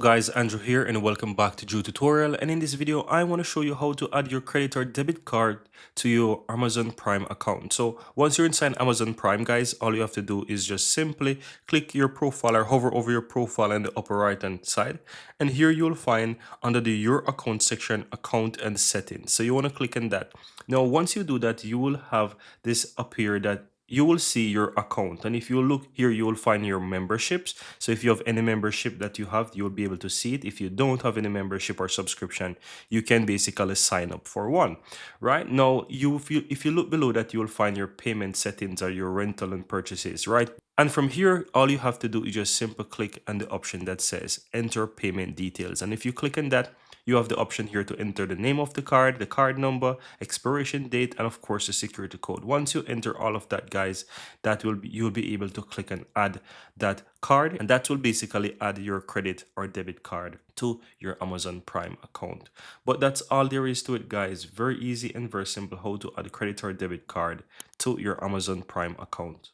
Guys, Andrew here and welcome back to Drew Tutorial, and in this video I want to show you how to add your credit or debit card to your Amazon Prime account. So once you're inside Amazon Prime, guys, all you have to do is just simply click your profile or hover over your profile in the upper right hand side, and here you'll find under the your account section account and settings. So you want to click on that. Now once you do that, you will have this appear that you will see your account, and if you look here you will find your memberships. So if you have any membership that you have, you will be able to see it. If you don't have any membership or subscription, you can basically sign up for one. Right now, if you look below that, you will find your payment settings or your rental and purchases, right? And from here, all you have to do is just simply click on the option that says enter payment details. And if you click on that, you have the option here to enter the name of the card number, expiration date, and of course the security code. Once you enter all of that, guys, you'll be able to click and add that card, and that will basically add your credit or debit card to your Amazon Prime account. But that's all there is to it, guys. Very easy and very simple how to add a credit or debit card to your Amazon Prime account.